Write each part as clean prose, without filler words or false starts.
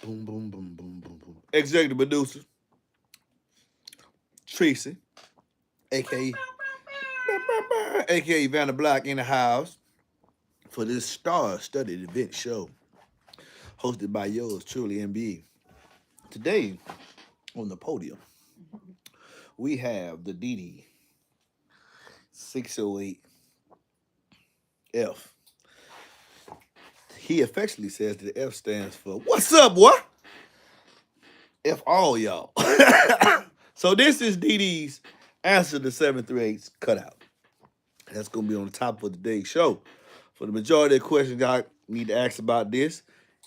Boom, boom, boom, boom, boom, boom. Executive producer, Tracy, aka aka Vanna Black in the house for this star-studded event show hosted by yours truly, MBE. Today on the podium, we have the DD 608F. He affectionately says that the F stands for "What's up, boy?" F all y'all. So this is DD's answer to 738's cutout. That's gonna be on the top of today's show. For the majority of the questions y'all need to ask about this,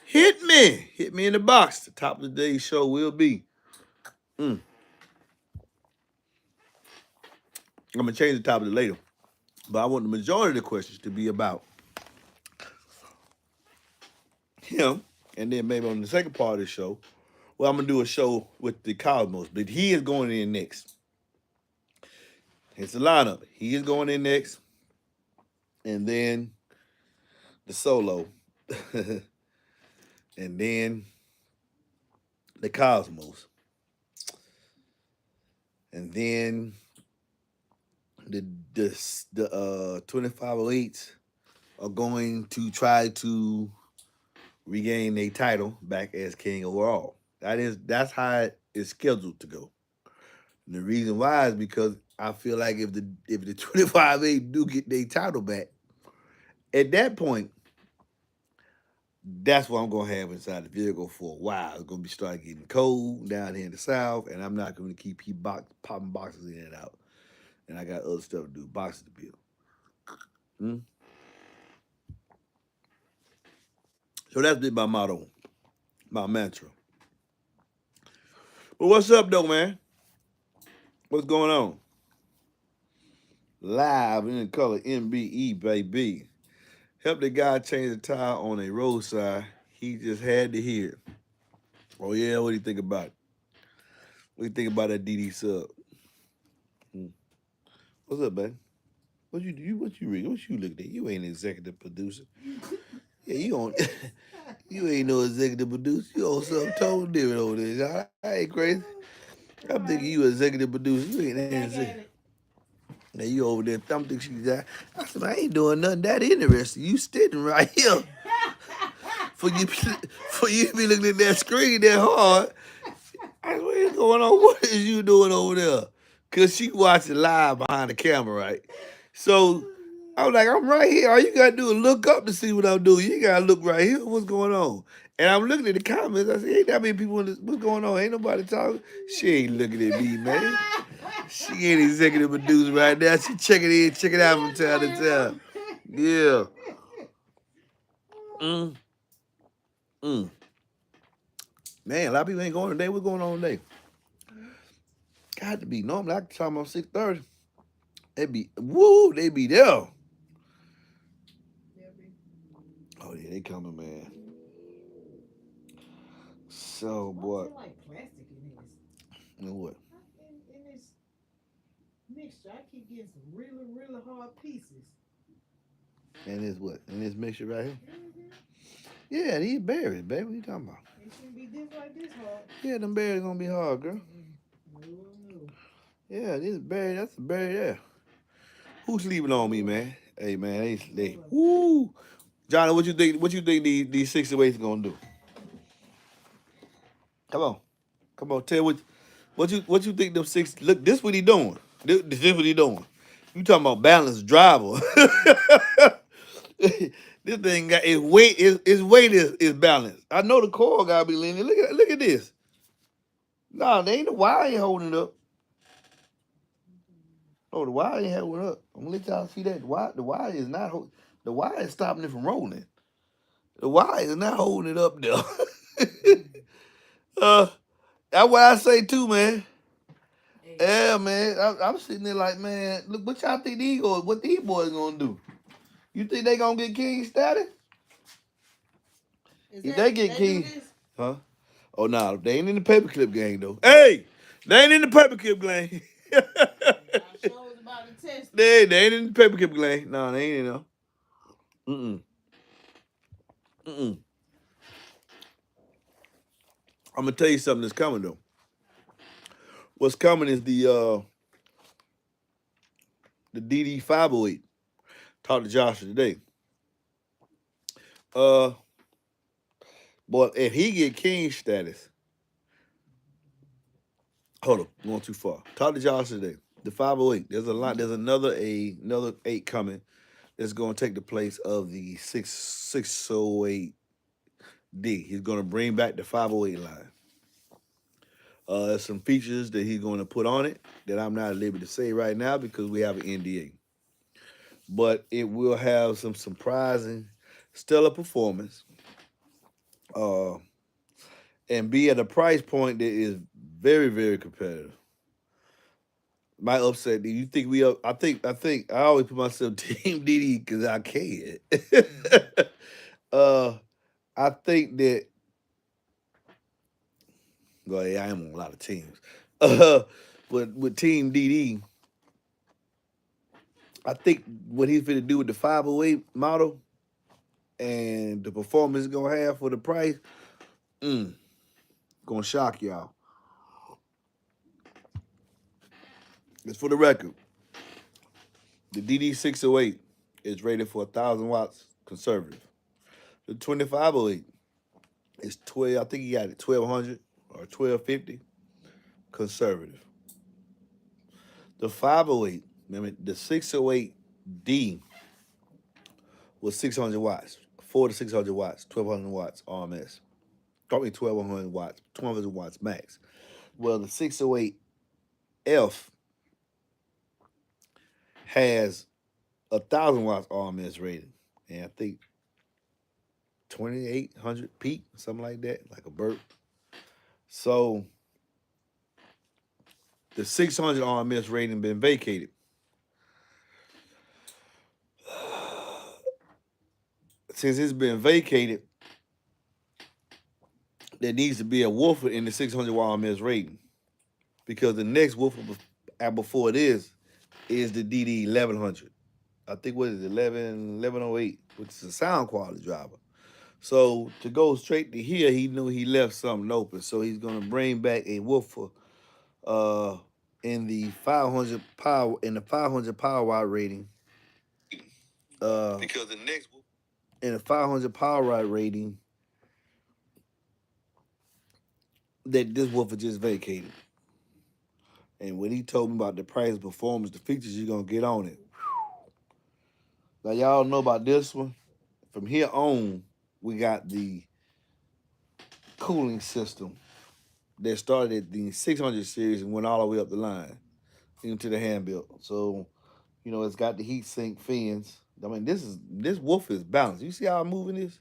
hit me. Hit me in the box. The top of today's show will be. I'm gonna change the topic later. But I want the majority of the questions to be about him. And then maybe on the second part of the show, well, I'm gonna do a show with the Cosmos, but he is going in next. It's the lineup. He is going in next. And then the solo. And then the Cosmos. And then the 2508s are going to try to regain their title back as king overall. That's how it is scheduled to go. And the reason why is because I feel like if the 25-8 do get their title back, at that point, that's what I'm gonna have inside the vehicle for a while. It's gonna be starting getting cold down here in the south, and I'm not gonna keep popping boxes in and out. And I got other stuff to do, boxes to build. So that's been my motto, my mantra. But what's up, though, man? What's going on? Live in color, MBE, baby. Help the guy change the tire on a roadside. He just had to hear it. Oh, yeah, what do you think about it? What do you think about that DD sub? What's up, man? What you read? What you looking at? You ain't an executive producer. Yeah, you on you ain't no executive producer. You on something totally different over there. I ain't crazy. I'm thinking you an executive producer. You ain't an executive. Now you over there thumping she's at. I said, I ain't doing nothing that interesting. You sitting right here. For you to be looking at that screen that hard. I said, what is going on? What is you doing over there? Cause she watching live behind the camera, right? So I was like, I'm right here. All you gotta do is look up to see what I'm doing. You gotta look right here. What's going on? And I'm looking at the comments. I said, ain't that many people in this? What's going on? Ain't nobody talking. She ain't looking at me, man. She ain't executive producer right now. She checking in, checking out from time to time. Yeah. Man, a lot of people ain't going today. What's going on today? Got to be. Normally, I can tell them on 6:30. They be there. Oh, yeah, they coming, man. So, boy. Like plastic in this. And what? In this mixture, I keep getting some really, really hard pieces. And this what? And this mixture right here? Yeah, these berries, baby. What you talking about? It shouldn't be this hard. Yeah, them berries gonna be hard, girl. No. Yeah, this berry, that's a berry there. Who's sleeping on me, man? Hey, man, they woo. Johnny, what you think? What you think these 608s gonna do? Come on. Tell what you think them six. Look, this what he doing. This what he doing. You talking about balanced driver? This thing got its weight. Its weight is balanced. I know the core gotta be leaning. Look at this. Nah, they ain't the wire ain't holding it up. Oh, the wire ain't holding it up. I'm gonna let y'all see that. The wire is not holding. The wire is stopping it from rolling. The wire is not holding it up there. That's what I say too, man. Yeah, man. I'm sitting there like, man, look, what y'all think what these boys gonna do? You think they gonna get king status? If they get king, huh? Oh no, nah, they ain't in the paperclip gang though. Hey, they ain't in the paperclip gang. They ain't in the paperclip gang. No, they ain't in there. Mm. I'm gonna tell you something that's coming though. What's coming is the DD 508. Talked to Joshua today. Uh, boy, if he get king status, hold up, going too far. Talk to Joshua today. The 508. There's a lot. There's another eight coming. That's going to take the place of the 608D. He's going to bring back the 508 line. There's some features that he's going to put on it that I'm not at liberty to say right now because we have an NDA. But it will have some surprising, stellar performance, uh, and be at a price point that is very, very competitive. My upset. Do you think we up? I think I always put myself Team DD because I can. uh, I think that. Well, yeah, I am on a lot of teams. Uh, but with Team DD, I think what he's going to do with the 508 model and the performance it's gonna have for the price, mm, gonna shock y'all. It's for the record. The DD 608 is rated for 1,000 watts conservative. The 2508 is 12. I think he got it 1,200 or 1,250 conservative. The 508, remember the 608D was 600 watts, 4 to 600 watts, 1,200 watts RMS. Probably 1,200 watts, 1,200 watts max. Well, the 608F has 1,000 watts RMS rating, and I think 2,800 peak, something like that, like a burp. So the 600 RMS rating been vacated. Since it's been vacated, there needs to be a woofer in the 600 RMS rating because the next woofer before it is the DD 1100. I think what is it, 1108, which is a sound quality driver. So to go straight to here, he knew he left something open. So he's gonna bring back a woofer uh in the 500 power watt rating. Because the next in the 500 power watt rating that this woofer just vacated. And when he told me about the price, performance, the features you're gonna get on it. Now y'all know about this one. From here on, we got the cooling system that started at the 600 series and went all the way up the line into the hand built. So, it's got the heat sink fins. I mean, this woofer is balanced. You see how I'm moving this?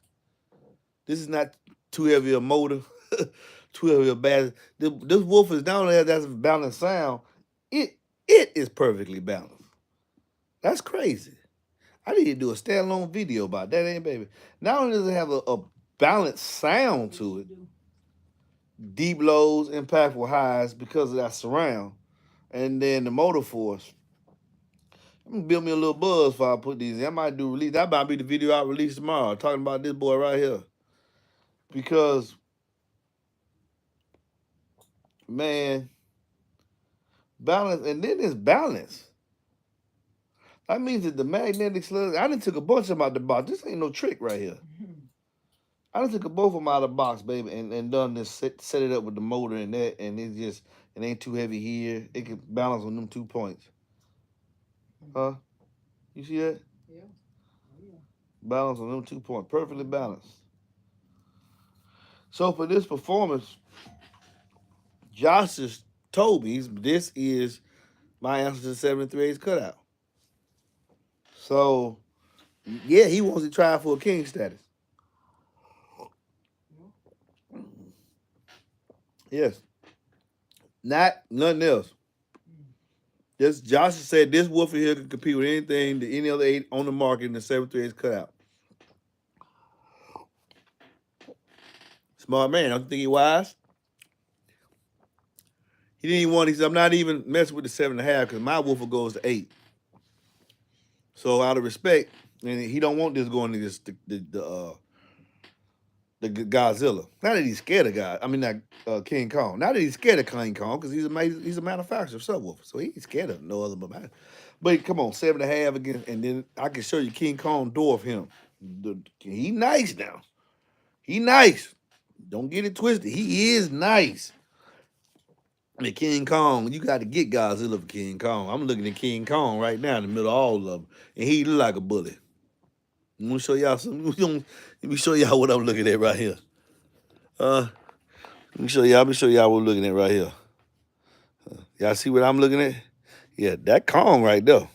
This is not too heavy a motor, too heavy a bass. This woofer is not only has a balanced sound, it is perfectly balanced. That's crazy. I need to do a standalone video about that, ain't baby. Not only does it have a balanced sound to it, deep lows, impactful highs because of that surround, and then the motor force. I'm gonna build me a little buzz before I put these in. I might do release. That might be the video I release tomorrow, talking about this boy right here. Because, man, balance, and then it's balance. That means that the magnetic slug, I done took a bunch of them out the box. This ain't no trick right here. I done took a both of them out of the box, baby, and done this, set it up with the motor and that, and it ain't too heavy here. It can balance on them 2 points. Huh? You see that? Yeah. Oh, yeah. Balance on them 2 points. Perfectly balanced. So for this performance, Josh just told me this is my answer to the 7-3/8 cutout. So yeah, he wants to try for a king status. Yes. Not nothing else. Just Josh said this woofer here can compete with anything that any other eight on the market in the 7-3/8 cutout. Smart man, don't you think he wise? He didn't even want. He said, "I'm not even messing with the 7.5 because my woofer goes to 8." So out of respect, and he don't want this going to this the Godzilla. Not that he's scared of God. I mean, not King Kong. Not that he's scared of King Kong because he's a manufacturer of subwoofer, so he ain't scared of no other but. But come on, 7.5 again, and then I can show you King Kong dwarf him. He nice now. He nice. Don't get it twisted. He is nice. I mean, King Kong, you got to get Godzilla for King Kong. I'm looking at King Kong right now in the middle of all of them, and he look like a bully. I'm gonna show y'all some. Let me show y'all what I'm looking at right here. Let me show y'all. Let me show y'all what I'm looking at right here. Y'all see what I'm looking at? Yeah, that Kong right there.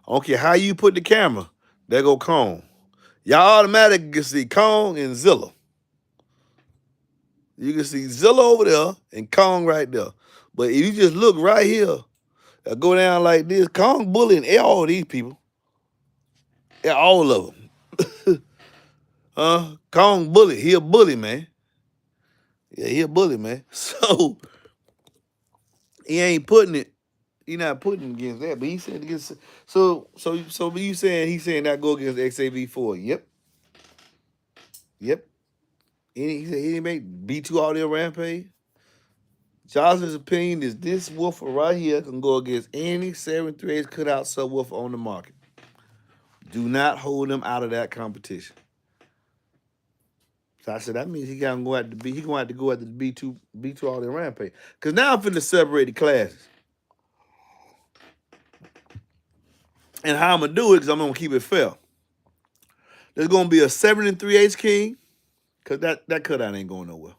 I don't care how you put the camera. There go Kong. Y'all automatically can see Kong and Zilla. You can see Zilla over there and Kong right there. But if you just look right here, go down like this, Kong bullying all these people. Yeah, all of them. Kong bully. He a bully, man. Yeah, he a bully, man. So he ain't putting it. He not putting against that, but he said against. So you saying he's saying that go against XAV4? Yep, yep. He said he didn't make B2 Audio Rampage. Johnson's opinion is this woofer right here can go against any 7.3 cutout subwoofer on the market. Do not hold him out of that competition. So I said that means he gotta go at the B. He gonna have to go at the B2 Audio Rampage. Cause now I'm finna separate the classes. And how I'm gonna do it? Cause I'm gonna keep it fair. There's gonna be a 7 3/8 king, cause that cutout ain't going nowhere.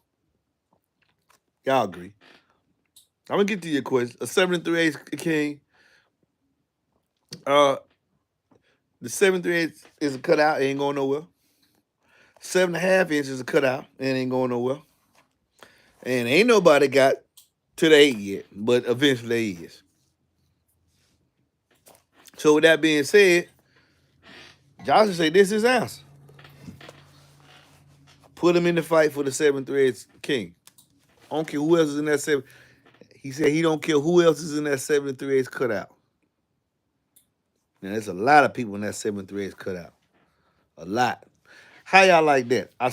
Y'all agree? I'm gonna get to your question. A 7 3/8 king. The 7 3/8 is a cutout, it ain't going nowhere. 7.5 inches is a cutout, and it ain't going nowhere. And ain't nobody got to the 8 yet, but eventually they is. So with that being said, Johnson say this is his answer. Put him in the fight for the 7 3/8 king. I don't care who else is in that 7. He said he don't care who else is in that 7 3/8 cutout. Now there's a lot of people in that 7 3/8 cutout. A lot. How y'all like that? I'm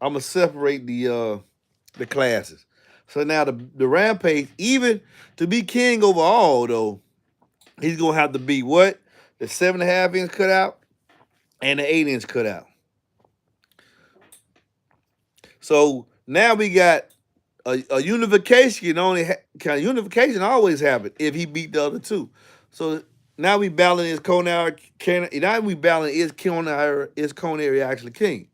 gonna separate the classes. So now the Rampage, even to be king overall though, he's gonna have to be what? The 7.5 inch cutout and the 8 inch cutout. So now we got a unification. Unification always happen if he beat the other two. So now we balance is Conair. Now we balance is Conair actually king.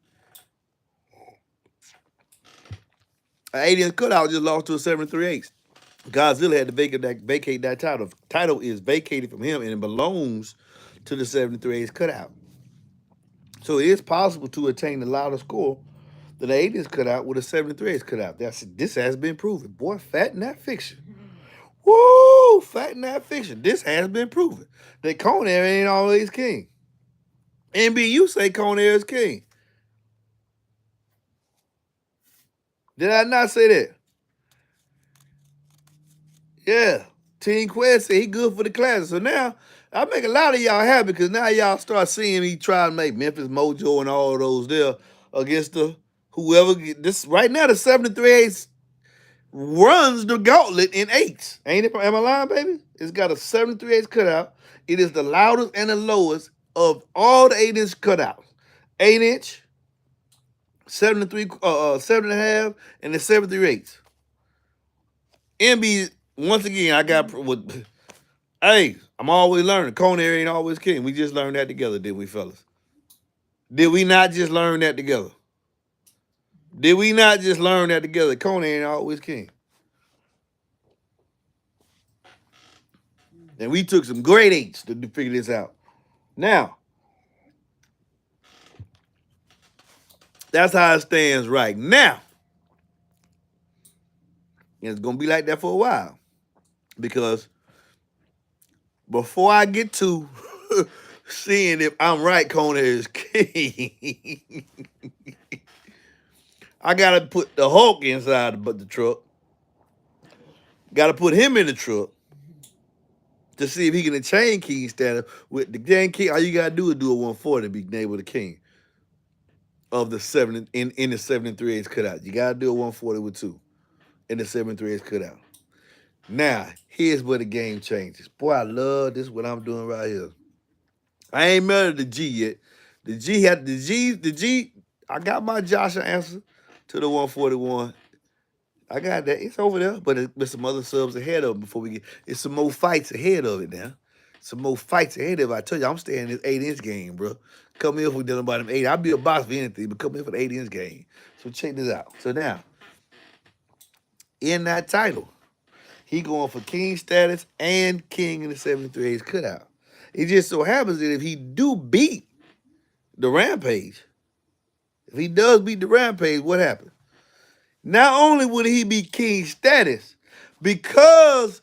An 8 inch cutout just lost to a 7 3/8. Godzilla had to vacate that title. Title is vacated from him and it belongs to the 7 3/8 cutout. So it is possible to attain the louder score than the 8 inch cutout with a 7 3/8 cutout. This has been proven. Boy, fat in that fiction. Woo! Fat in that fiction. This has been proven. That Conair ain't always king. MBU say Conair is king. Did I not say that? Yeah. Team Quest said he good for the classes. So now I make a lot of y'all happy because now y'all start seeing me try to make Memphis Mojo and all those there against the whoever this right now the 7 3/8 runs the gauntlet in 8s. Ain't it? Am I lying, baby? It's got a 7 3/8 cutout. It is the loudest and the lowest of all the 8 inch cutouts. 8 inch, 7.5, and the 7 3/8. MB, once again, I got with. Hey, I'm always learning. Conair ain't always king. We just learned that together, did we, fellas? Did we not just learn that together? Did we not just learn that together? Conair ain't always king. And we took some great 8s to figure this out. Now, that's how it stands right now. And it's going to be like that for a while. Because before I get to seeing if I'm right, Conair is king, I got to put the Hulk inside the truck. Got to put him in the truck to see if he can attain king status. With the gang king, all you got to do is do a 140 to be named with a king. of the seven in the 7 3/8 cutout. You gotta do a 140 with two in the 7 3/8 cutout. Now, here's where the game changes. Boy, I love this what I'm doing right here. I ain't married the G yet. The G. I got my Joshua answer to the 141. I got that. It's over there, but there's some other subs ahead of it before we get. It's some more fights ahead of it now. Some more fights ahead of it. I told you, I'm staying in this 8 inch game, bro. Come here if we're dealing about them eight. I'll be a boss for anything, but come here for the 8 inch game. So check this out. So now, in that title, he going for king status and king in the 73 cutout. It just so happens that if he do beat the rampage, if he does beat the rampage, what happens? Not only would he be king status, because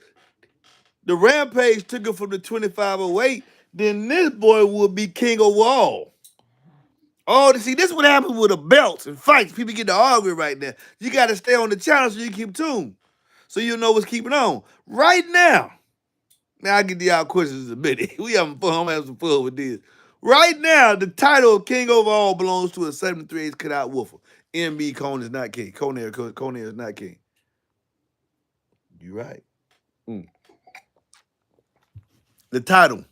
the rampage took him from the 2508, then this boy would be king over all. Oh, see, this is what happens with the belts and fights. People get to argue right now. You got to stay on the channel so you keep tuned, so you know what's keeping on. Right now, man, I get to y'all questions in a minute. We having fun. I'm having some fun with this. Right now, the title of king over all belongs to a 7 3/8 cutout woofer. MB Cone is not king. Cone is not king. You right. Mm. The title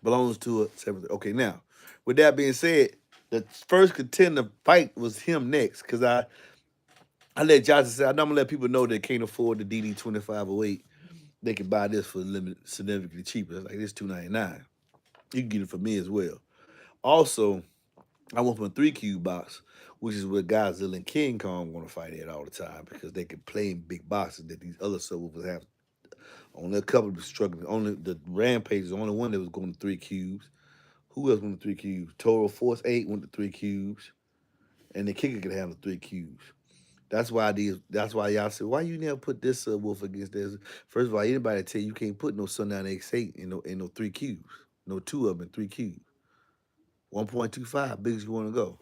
belongs to a 7. Okay, now, with that being said, the first contender fight was him next because I let Johnson say, I'm gonna let people know that can't afford the DD 2508. They can buy this for significantly cheaper. It's like this $299. You can get it for me as well. Also, I went from a 3 cube box, which is where Godzilla and King Kong want to fight at all the time because they can play in big boxes that these other subwoofers have. Only a couple of struggling. Only the Rampage is the only one that was going to 3 cubes. Who else went to 3 cubes? Toro Force 8 went to 3 cubes. And the kicker could handle 3 cubes. That's why y'all said, why you never put this subwoofer against this? First of all, anybody tell you you can't put no Sundown X8 in no 3 cubes. No two of them in 3 cubes. 1.25, big as you want to go.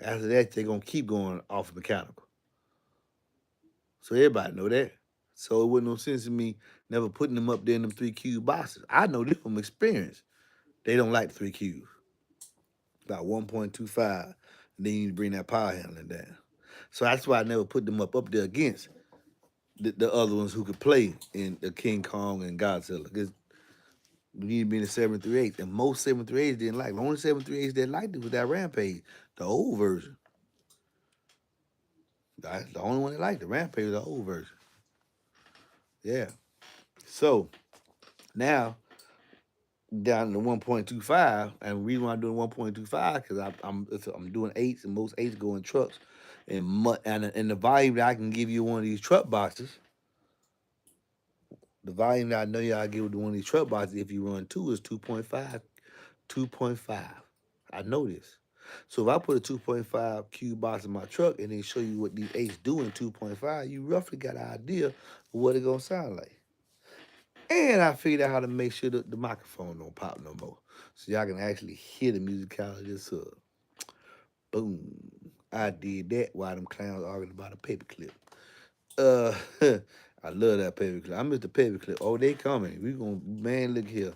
After that, they're gonna keep going off mechanical. So everybody know that. So it wasn't no sense in me never putting them up there in them 3 cube boxes. I know this from experience. They don't like 3 cubes. About 1.25. And then you need to bring that power handling down. So that's why I never put them up there against the other ones who could play in the King Kong and Godzilla. Because we need to be in the 7 3/8. And most 7 3/8s didn't like it. The only 7 3/8s that liked it was that Rampage, the old version. That's the only one that liked it. Rampage was the old version. Yeah. So now down to 1.25, and the reason why I'm doing 1.25 because I'm doing eights, and most eights go in trucks, and the volume that I can give you one of these truck boxes, the volume that I know y'all give one of these truck boxes if you run two is 2.5, 2.5. I know this. So if I put a 2.5 cube box in my truck and then show you what these eights do in 2.5, you roughly got an idea of what it's gonna sound like. And I figured out how to make sure that the microphone don't pop no more. So y'all can actually hear the musicality of this sub. Boom. I did that while them clowns arguing about a paperclip. Uh I love that paperclip. I miss the paperclip. Oh, they coming. We gonna, man, look here.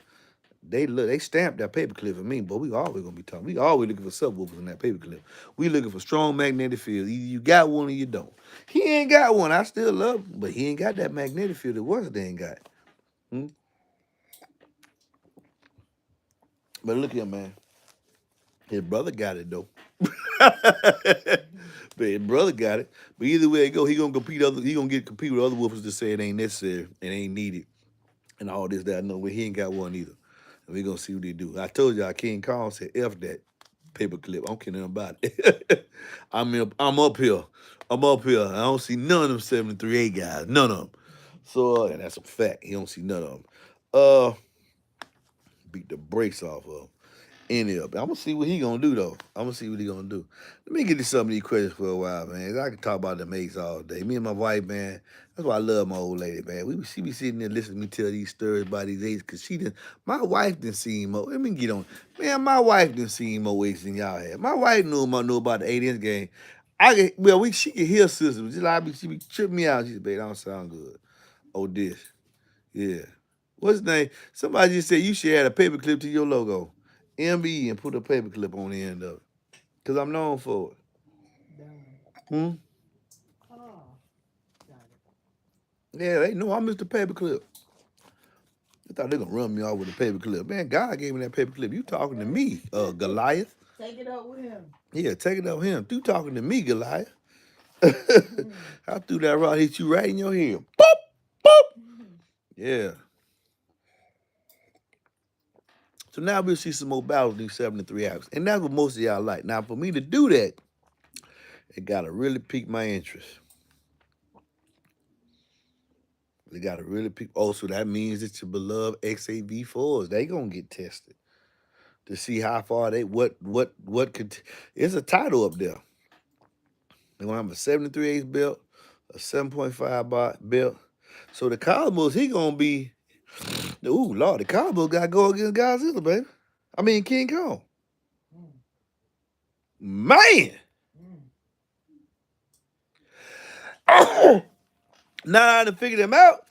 They stamped that paperclip for me, but we always gonna be talking. We always looking for subwoofers in that paperclip. We looking for strong magnetic field. Either you got one or you don't. He ain't got one. I still love him, but he ain't got that magnetic field that What's ain't got. Hmm? But look here, man. His brother got it though. But his brother got it. But either way it go, he gonna compete with other woofers to say it ain't necessary and ain't needed and all this that I know. But he ain't got one either. And we gonna see what they do. I told y'all King Kong said F that paperclip. I don't care nothing about it. I'm up here. I'm up here. I don't see none of them 738 guys. None of them. So and that's a fact. He don't see none of them. Uh beat the brakes off of him. Any of it. I'm gonna see what he gonna do though. I'm gonna see what he gonna do. Let me get to some of these questions for a while, man. I can talk about the mates all day. Me and my wife, man. That's why I love my old lady, man. She be sitting there listening to me tell these stories about these eights, cause my wife didn't see more. Let me get on. Man, my wife didn't see more eights than y'all had. My wife knew about the 8 inch game. She can hear systems. She be tripping me out. She said, babe, that don't sound good. Oh, this. Yeah. What's his name? Somebody just said you should add a paperclip to your logo. MBE and put a paperclip on the end of it. Cause I'm known for it. Done. Hmm? Oh, got it. Yeah, they know I'm Mr. Paperclip. They thought they gonna run me off with a paperclip. Man, God gave me that paperclip. You talking to Okay. me, Goliath? Take it up with him. Yeah, take it up him. You talking to me, Goliath? Mhm. I threw that rock, hit you right in your head. Boop, boop. Mhm. Yeah. So now we'll see some more battles in these 73 hours. And that's what most of y'all like. Now, for me to do that, it gotta really pique my interest. It gotta really pique. Oh, so that means that your beloved XAV4s, they gonna get tested to see how far they what could. It's a title up there. They're gonna have a 73 belt, a 7.5 bar belt. So the Cosmos, he gonna be. Ooh, Lord, the Cosmos gotta go against Godzilla, baby. I mean King Kong. Mm, Man. mm, Now I done figured them out.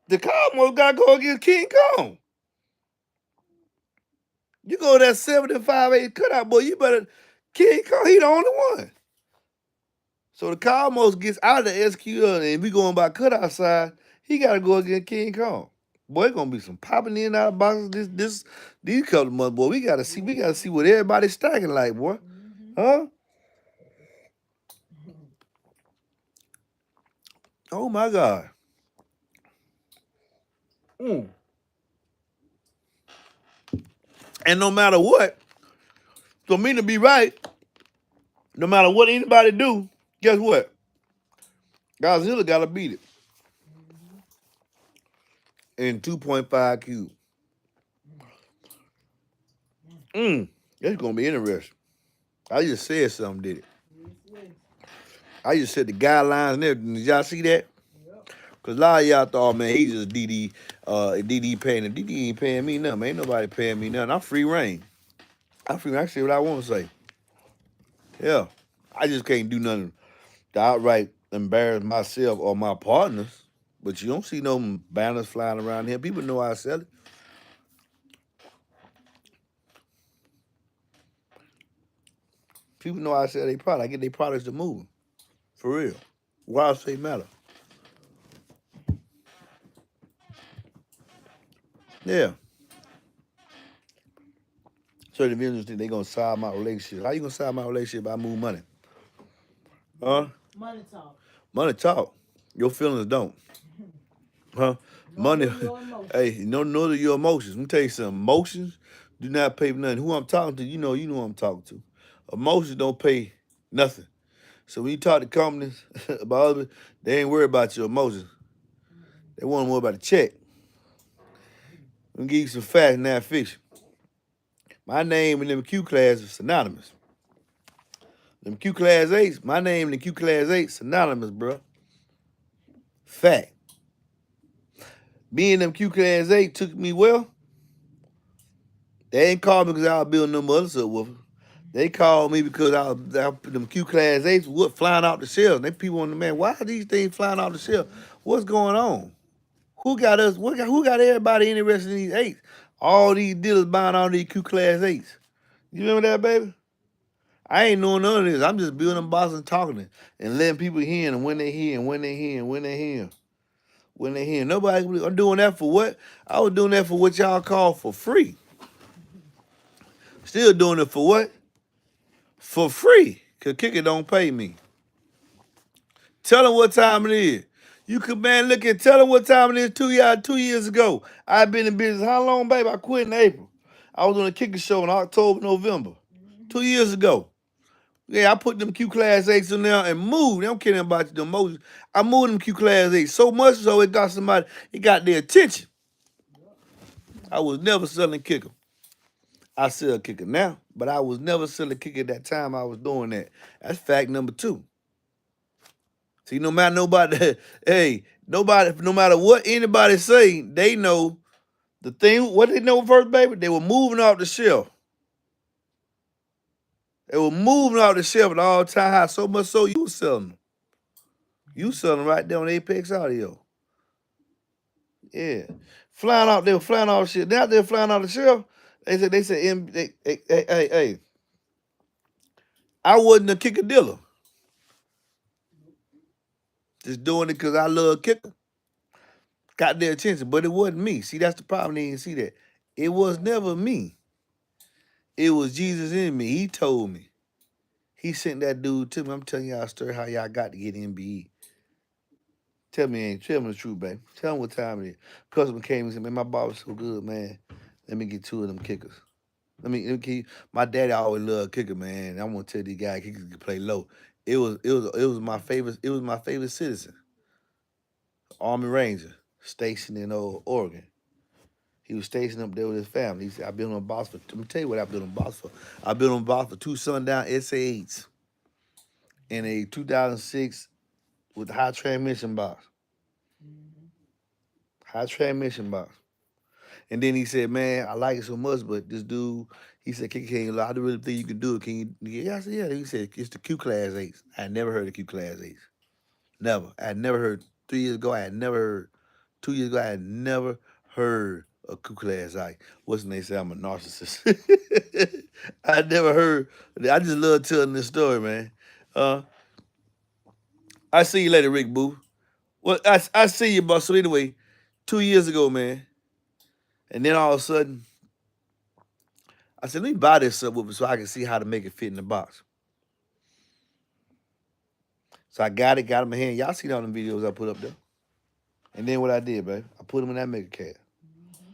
The Cosmos gotta go against King Kong. You go that 75 cutout, boy. You better King Kong. He the only one. So the Cosmos gets out of the SQL and we going by cutout side. He gotta go against King Kong. Boy, it's gonna be some popping in and out of boxes. These couple of months, boy. We gotta see what everybody's stacking like, boy. mhm. Huh? Oh my God. Mm. And no matter what, for me to be right, no matter what anybody do, guess what? Godzilla gotta beat it Mhm. in 2.5 cube. Mm, mm. That's gonna be interesting. I just said something, did it? Yes, yes. I just said the guidelines and everything. Did y'all see that? Yep. Cause a lot of y'all thought, man, he just DD paying. And DD ain't paying me nothing. Man. Ain't nobody paying me nothing. I'm free reign. I'm free. I say what I want to say. Yeah, I just can't do nothing to outright embarrass myself or my partners. But you don't see no banners flying around here. People know I sell it. People know I sell their product. I get their products to move. For real. Why say matter? Yeah. So the individuals think they gonna solve my relationship. How you gonna solve my relationship if I move money? Huh? Money talk. Money talk. Your feelings don't. Huh? Nor Money. do your emotions. Hey, know that your emotions. Let me tell you something. Emotions do not pay for nothing. Who I'm talking to, you know who I'm talking to. Emotions don't pay nothing. So when you talk to companies about others, they ain't worried about your emotions. Mm-mm. They want more about the check. Mm. Let me give you some facts, not fiction. My name in them Q class is synonymous. Them Q class eights, my name in the Q class eight synonymous, bro. Fact. Me and them Q class eight took me well. They ain't called me because I was building them other subwoofers. They called me because them Q class eights what flying off the shelves. They people on the man, why are these things flying off the shelf? What's going on? Who got us? Who got everybody interested in these eights? All these dealers buying all these Q class eights. You remember that, baby? I ain't knowing none of this. I'm just building boxes and talking it and letting people hear and when they hear and when they hear and when they hear. When they hear. Nobody I'm doing that for what? I was doing that for what y'all call for free. Still doing it for what? For free. Cause Kicker don't pay me. Tell them what time it is. You could man look at tell them what time it is 2 years ago. I've been in business. How long, baby? I quit in April. I was on a Kicker show in October, November. Mhm. 2 years ago. Yeah, I put them Q Class 8s in there and moved. They don't care about the emotions. I moved them Q Class 8s so much so it got their attention. Yep. I was never selling Kicker. I sell Kicker now, but I was never selling Kicker at that time I was doing that. That's fact number two. See, no matter nobody, hey, nobody, no matter what anybody say, they know the thing. What they know first, baby? They were moving off the shelf. They were moving off the shelf at all time high. So much so you was selling them. You selling them right there on Apex Audio. Yeah. Flying out, they were flying off the shelf. They out there flying off the shelf. Hey, I wasn't a kicker dealer. Just doing it because I love kicker. Got their attention, but it wasn't me. See, that's the problem. They didn't see that. It was never me. It was Jesus in me. He told me. He sent that dude to me. I'm telling y'all a story how y'all got to get MBE. Tell me the truth, baby. Tell me what time it is. Customer came and said, man, my bar was so good, man. Let me get two of them kickers. My daddy always loved kicker, man. I'm gonna tell these guys kickers can play low. It was my favorite. It was my favorite citizen, Army Ranger, stationed in Oregon. He was stationed up there with his family. He said, I've been on boss for. Let me tell you what I've been on boss for. I've been on boss for two sundown SA8s in a 2006 with high transmission box. Mm-hmm. High transmission box. And then he said, man, I like it so much, but this dude, he said, can you, I don't really think you can do it. Can you? Yeah, I said, yeah. He said, it's the Q Class 8s. I had never heard of Q Class 8s. Never. I had never heard. 3 years ago, I had never heard. 2 years ago, I had never heard of Q Class 8. What's the name? Say I'm a narcissist. I never heard. I just love telling this story, man. Uh, I see you later, Rick Boo. Well, I see you, boss. So anyway, 2 years ago, man, and then all of a sudden, I said, let me buy this up so I can see how to make it fit in the box. So I got it in my hand. Y'all seen all them videos I put up there. And then what I did, baby, I put them in that mega cab. Mm-hmm.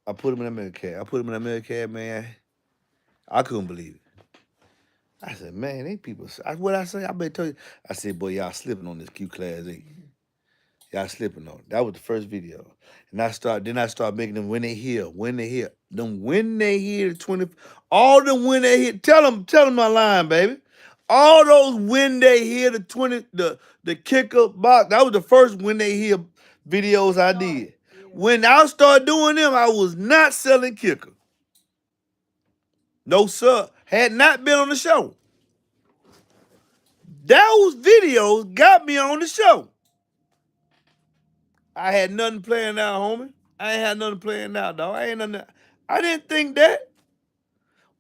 I put them in that mega cab. I put them in that mega cab, man. I couldn't believe it. I said, man, they people. What I say? I better tell you. I said, boy, y'all slipping on this Q Class 8. Y'all slipping on it. That was the first video. And I start making them when they hear. Them when they hear the 20, all them when they hear, tell them my line, baby. All those when they hear the 20, the kicker box, that was the first when they hear videos I Start. did. Yeah. When I started doing them, I was not selling kicker. No, sir. Had not been on the show. Those videos got me on the show. I had nothing playing out, homie. I ain't had nothing playing out, dog. I ain't nothing. I didn't think that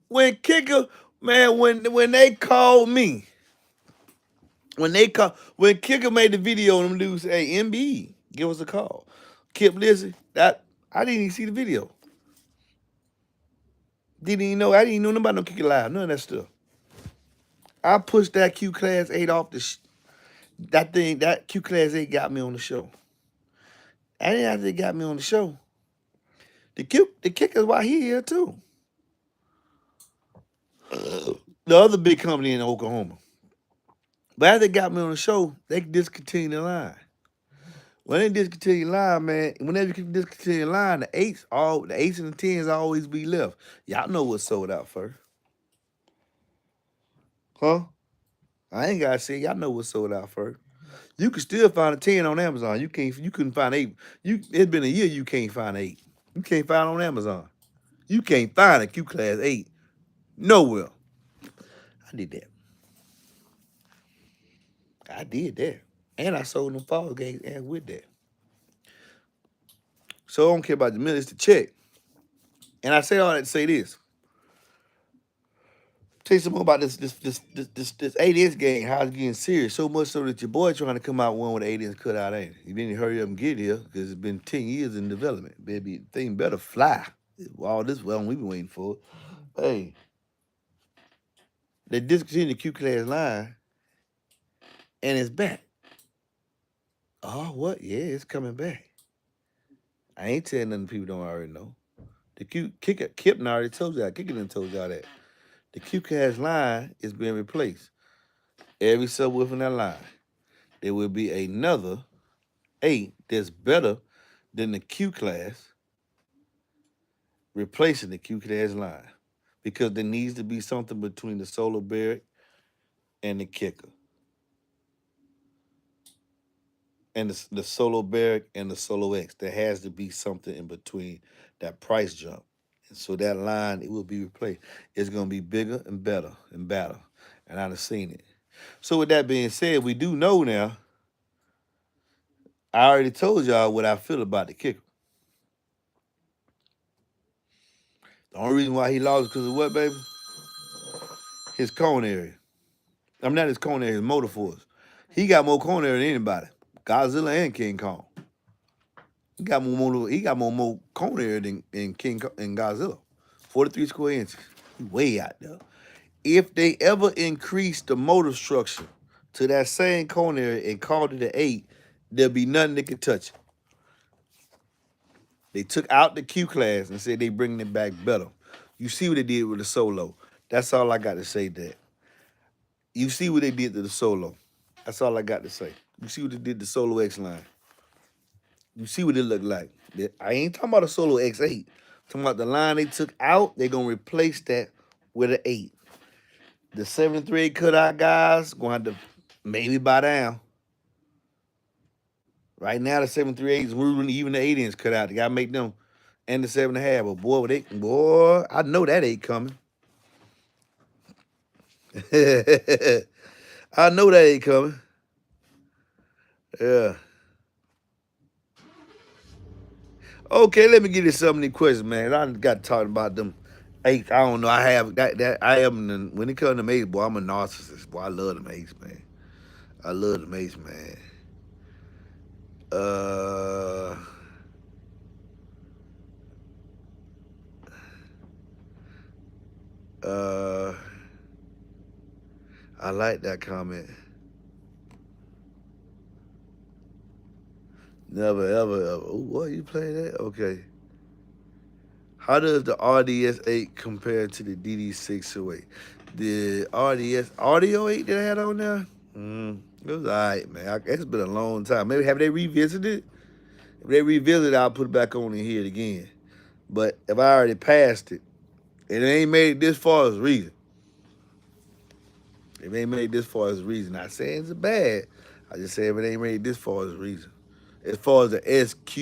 when kicker, man, when they called me, when kicker made the video, and them dudes say, "Hey, MBE, give us a call." Kip Lizzie, that I didn't even see the video. Didn't even know. I didn't even know nobody no kicker live. None of that stuff. I pushed that Q Class 8 off that thing. That Q Class 8 got me on the show. I didn't have to got me on the show. The kicker's why he here too. The other big company in Oklahoma. But after they got me on the show, they discontinued the line. When they discontinue the line, man, whenever you discontinue the line, the eights and the tens always be left. Y'all know what's sold out first, huh? I ain't gotta say, y'all know what's sold out first. You can still find a 10 on Amazon. You couldn't find 8. It's been a year you can't find 8. You can't find it on Amazon. You can't find a Q Class 8 nowhere. I did that. I did that. And I sold them fall games and with that. So I don't care about the minutes to check. And I say all that to say this. Tell you some more about this 8-inch game, how it's getting serious. So much so that your boy trying to come out one with an 8-inch cutout, ain't it? You need to hurry up and get here because it's been 10 years in development. Baby, thing better fly. All this well we've been waiting for. Hey, they discontinued the Q class line and it's back. Oh, what? Yeah, it's coming back. I ain't telling nothing people don't already know. The Q kicker Kip already told y'all. Kicker done told y'all that. The Q class line is being replaced. Every subwoofer in that line. There will be another 8 that's better than the Q class, replacing the Q class line. Because there needs to be something between the solar barrack and the kicker. And the solo barrack and the solo X. There has to be something in between that price jump. And so that line, it will be replaced. It's going to be bigger and better and better. And I've seen it. So with that being said, we do know now, I already told y'all what I feel about the kicker. The only reason why he lost is because of what, baby? His cone area. I'm not his cone area, his motor force. He got more cone area than anybody. Godzilla and King Kong. He got more cone area than and Godzilla. 43 square inches. He way out there. If they ever increase the motor structure to that same cone area and called it an 8, there'll be nothing that can touch it. They took out the Q class and said they bringing it back better. You see what they did with the Solo. That's all I got to say. That you see what they did to the Solo. That's all I got to say. You see what they did to the Solo X line. You see what it looked like. I ain't talking about a Solo X8. I'm talking about the line they took out. They gonna replace that with an 8. The 7.3 cutout guys gonna have to maybe buy down. Right now the 7.38 is ruling even the 8 inch cutout. They gotta make them and the 7.5. But boy, I know that ain't coming. I know that ain't coming. Yeah. Okay, let me get you some of these questions, man. I got to talk about them eights. I don't know. I have that I am when it comes to mates, boy, I'm a narcissist. Boy, I love the mates, man. I love the mates, man. Uh uh I like that comment. Never ever ever. Ooh, what you play that? Okay. How does the RDS8 compare to the DD608? The RDS Audio 8 that I had on there? It was alright, man. It's been a long time. Maybe have they revisited it? If they revisit it, I'll put it back on and hear it again. But if I already passed it, and it ain't made it this far as a reason. If it ain't made it this far as a reason. Not saying it's bad. I just say if it ain't made it this far as a reason. As far as the SQ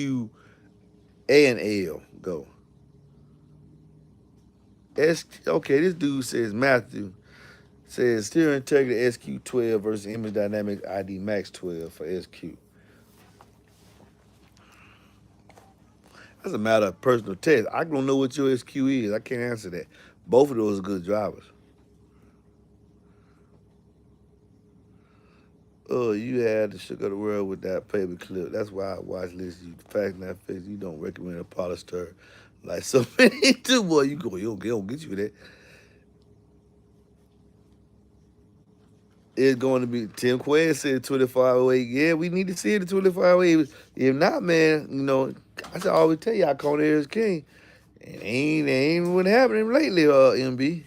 and L go. Okay, this dude says Matthew says steering integrity SQ12 versus image dynamics ID Max 12 for SQ. That's a matter of personal taste. I don't know what your SQ is. I can't answer that. Both of those are good drivers. Oh, you had the sugar of the world with that paper clip. That's why I watch list you. The fact that face you don't recommend a polyester like so many do. Boy, you don't get you that. It's going to be Tim Quayle said 2508. Yeah, we need to see it at 2508. If not, man, I should always tell y'all Corner is king. And ain't what happening lately, MB.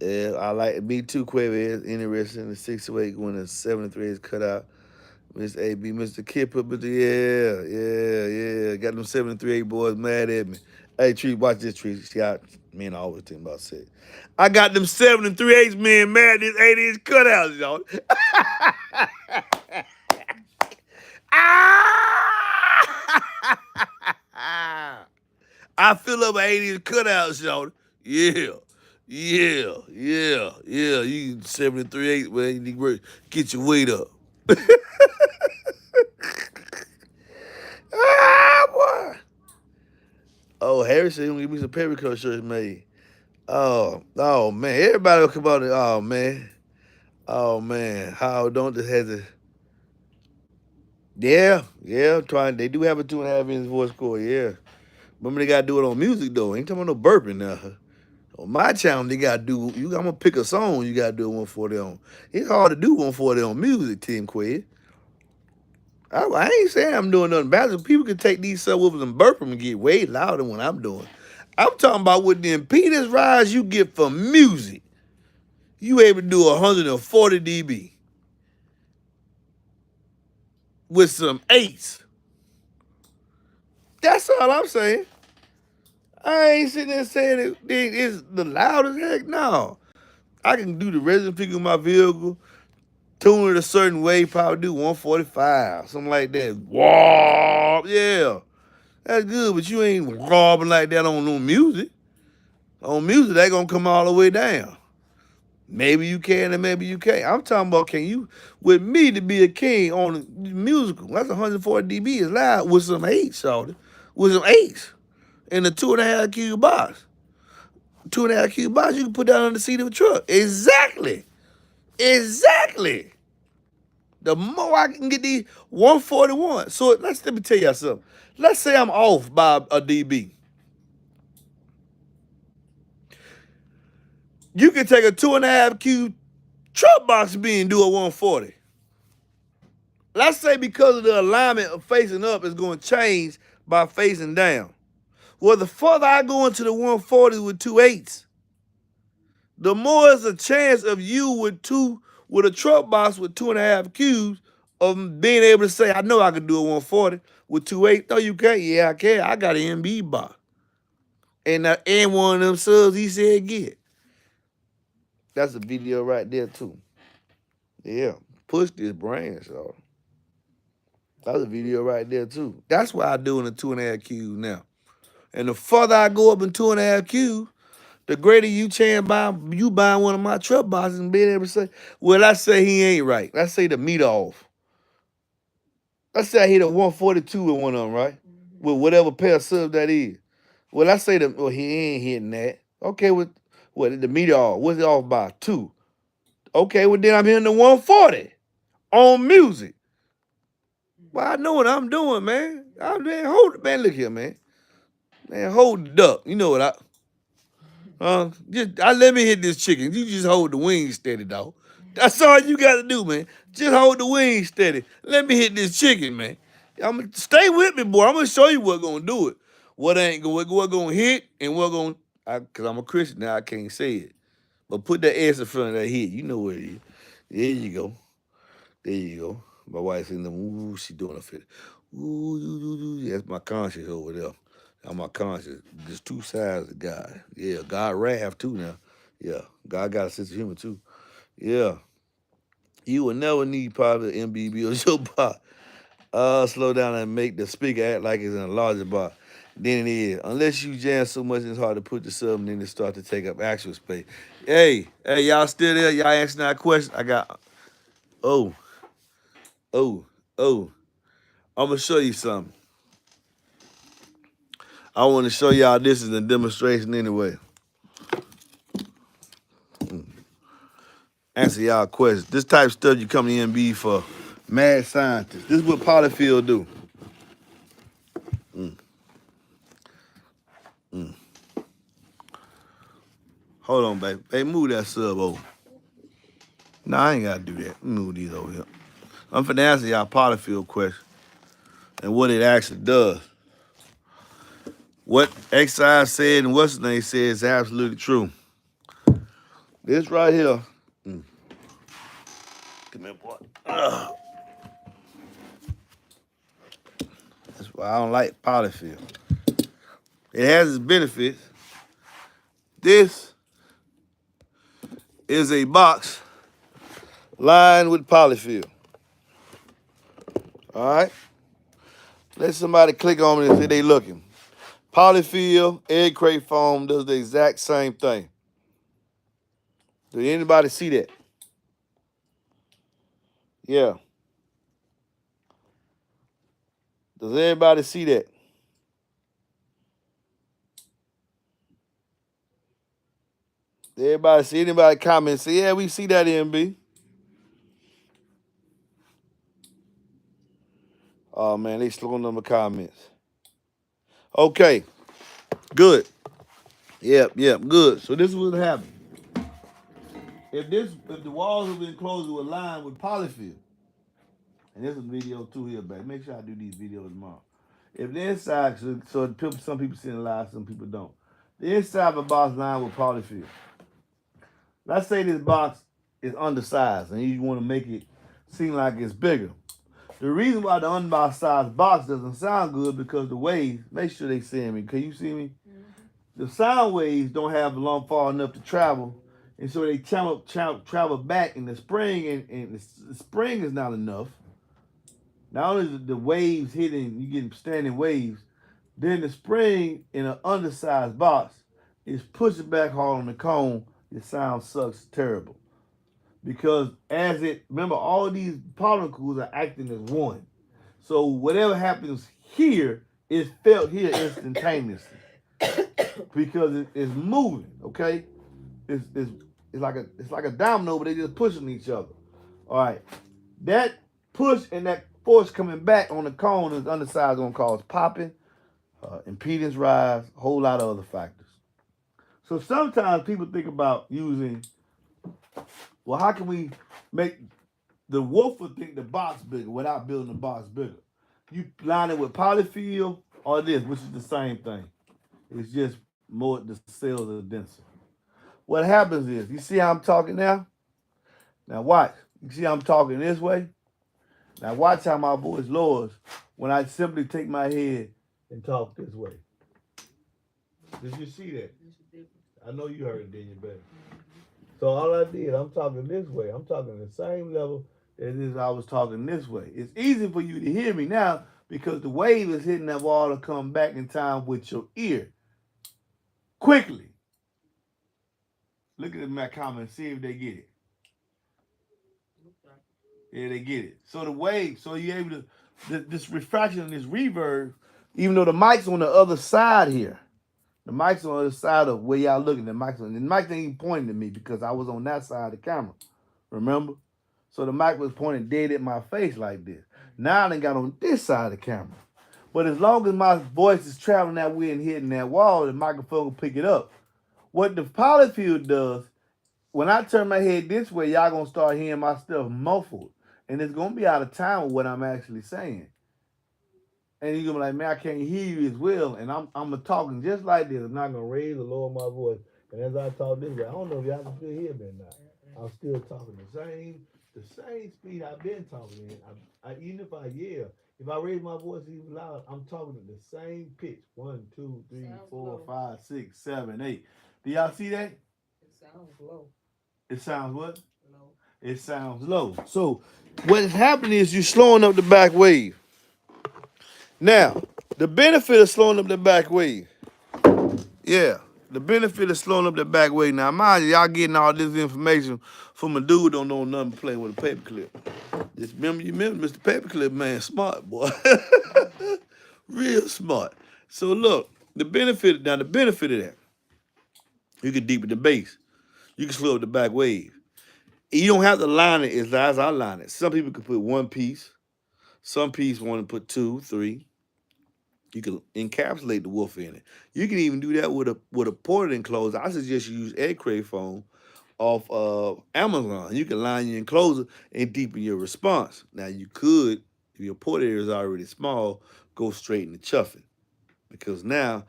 Yeah, I like me too. Quavo is interesting. The 608 when the 7-3 is cut out. Mr. AB, Mr. Kid put Mr. Yeah. Got them 7-3 boys mad at me. Hey, Tree, watch this, Tree. See, I always think about sex. I got them 7-3 men mad at this 8-inch cutouts, y'all. Ah! I fill up an 8-inch cutouts, y'all. Yeah. You 7-3/8, man. You need to get your weight up. Ah, boy. Oh, Harry said he's gonna give me some Perico shirts made. Oh man. Everybody will come out and oh man. Oh man. How don't this has a trying they do have a 2.5 inch voice cord, yeah. Remember they gotta do it on music though. Ain't talking about no burping now. On my channel, they gotta do I'm gonna pick a song you gotta do 140 on. It's hard to do 140 on music, Tim Quaid. I ain't saying I'm doing nothing bad. People can take these subwoofers and burp them and get way louder than what I'm doing. I'm talking about with the impedance rise you get from music. You able to do 140 dB with some eights. That's all I'm saying. I ain't sitting there saying it's the loudest heck. No. I can do the resonance figure of my vehicle, tune it a certain way, probably do 145, something like that. Wow, yeah. That's good, but you ain't robbing like that on no music. On music, they gonna come all the way down. Maybe you can and maybe you can't. I'm talking about can you, with me to be a king on the musical, that's 140 dB is loud with some 8, shorty. with some eights in a 2.5 cube box. 2.5 cube box, you can put that on the seat of a truck. Exactly. Exactly. The more I can get these 141. So let me tell y'all something. Let's say I'm off by a dB. You can take a 2.5 cube truck box being do a 140. Let's say because of the alignment of facing up is going to change by facing down. Well, the further I go into the 140 with 2.8s, the more is a chance of you with a truck box with 2.5 cubes of being able to say, I know I can do a 140 with 2.8. No, you can't. Yeah, I can. I got an MB box. And one of them subs he said get. That's a video right there too. Yeah. Push this brand, so. That's a video right there too. That's why I do in a 2.5 cube now. And the further I go up in 2.5 cubes, the greater you chance you buying one of my truck boxes and being able to say, well, let's say he ain't right. Let's say the meter off. Let's say I hit a 142 with one of them, right? With whatever pair of subs that is. Well, let's say he ain't hitting that. Okay, with what the meter off? What's it off by? 2. Okay, well then I'm hitting the 140 on music. Well, I know what I'm doing, man. Hold it, man. Look here, man. Man, hold the duck. You know what I let me hit this chicken. You just hold the wing steady, dog. That's all you got to do, man. Just hold the wing steady. Let me hit this chicken, man. Stay with me, boy. I'm gonna show you what gonna do it. What gonna hit and what gonna. Cause I'm a Christian now. I can't say it, but put that S in front of that hit. You know what it is. There you go. There you go. My wife's in the ooh, she doing a fit. Ooh, that's my conscience over there. I'm my conscience. There's two sides of God. Yeah, God wrath too now. Yeah, God got a sense of humor too. Yeah, you will never need probably MBB or your box. Slow down and make the speaker act like it's in a larger box than it is. Unless you jam so much, it's hard to put the sub and then it start to take up actual space. Hey, y'all still there? Y'all answering that question? I got. Oh, oh, oh. I'm gonna show you something. I want to show y'all this is a demonstration anyway. Answer y'all questions. This type of stuff you come to MB for mad scientists. This is what polyfield do. Hold on, baby. Hey, move that sub over. Nah, I ain't gotta do that. Move these over here. I'm finna answer y'all polyfield question and what it actually does. What Exercise said and what's his name said is absolutely true. This right here. Come here, boy. That's why I don't like polyfield. It has its benefits. This is a box lined with polyfield. All right? Let somebody click on it and say they looking. Polyfield, egg crate foam does the exact same thing. Did anybody see that? Yeah. Does everybody see that? Everybody see anybody comment and say, yeah, we see that, MB. Oh man, they slowing on the comments. Okay, good. Yep, good. So this is what happened. If the walls of the enclosure were lined with polyfield, and there's a video too here, back. Make sure I do these videos tomorrow. If the inside, so some people see it live, some people don't. The inside of a box lined with polyfield. Let's say this box is undersized and you want to make it seem like it's bigger. The reason why the undersized box doesn't sound good because the waves, make sure they see me. Can you see me? The sound waves don't have long far enough to travel, and so they travel back in the spring, and the spring is not enough. Not only is the waves hitting, you getting standing waves, then the spring in an undersized box is pushing back hard on the cone. The sound sucks terrible. Because remember, all these particles are acting as one. So whatever happens here it's felt here instantaneously because it's moving. Okay, it's, it's it's like a domino, but they just pushing each other. All right, that push and that force coming back on the cone and the underside is gonna cause popping, impedance rise, a whole lot of other factors. So sometimes people think about using, well, how can we make the woofer think the box bigger without building the box bigger? You line it with polyfill or this, which is the same thing. It's just more, the cells are denser. What happens is, you see how I'm talking now? Now watch. You see how I'm talking this way? Now watch how my voice lowers when I simply take my head and talk this way. Did you see that? I know you heard it, didn't you, baby? So all I did, I'm talking this way. I'm talking the same level as if I was talking this way. It's easy for you to hear me now because the wave is hitting that wall to come back in time with your ear. Quickly. Look at my comment, see if they get it. Yeah, they get it. So the wave, so you're able to, this refraction and this reverb, even though the mic's on the other side here. The mic's on the other side of where y'all looking. The mic ain't even pointing to me because I was on that side of the camera. Remember? So the mic was pointing dead at my face like this. Now I done got on this side of the camera. But as long as my voice is traveling that way and hitting that wall, the microphone will pick it up. What the polyfield does, when I turn my head this way, y'all gonna start hearing my stuff muffled. And it's gonna be out of time with what I'm actually saying. And you're gonna be like, man, I can't hear you as well. And I'm talking just like this. I'm not gonna raise or lower my voice. And as I talk this way, I don't know if y'all can still hear me or not. I'm still talking the same speed I've been talking in. Even if I yell, if I raise my voice even loud, I'm talking at the same pitch. 1, 2, 3, 4, 5, 6, 7, 8. Do y'all see that? It sounds low. It sounds what? Low. It sounds low. So what is happening is you're slowing up the back wave. Now, the benefit of slowing up the back wave. Yeah. The benefit of slowing up the back wave. Now, mind you, y'all getting all this information from a dude who don't know nothing but playing with a paperclip. Just remember Mr. Paperclip, man, smart boy. Real smart. So look, the benefit of that, you can deepen the bass. You can slow up the back wave. You don't have to line it as I line it. Some people can put one piece. Some people want to put 2, 3. You can encapsulate the woofer in it. You can even do that with a ported enclosure. I suggest you use egg crate foam off of Amazon. You can line your enclosure and deepen your response. Now you could, if your port area is already small, go straight into chuffing. Because now,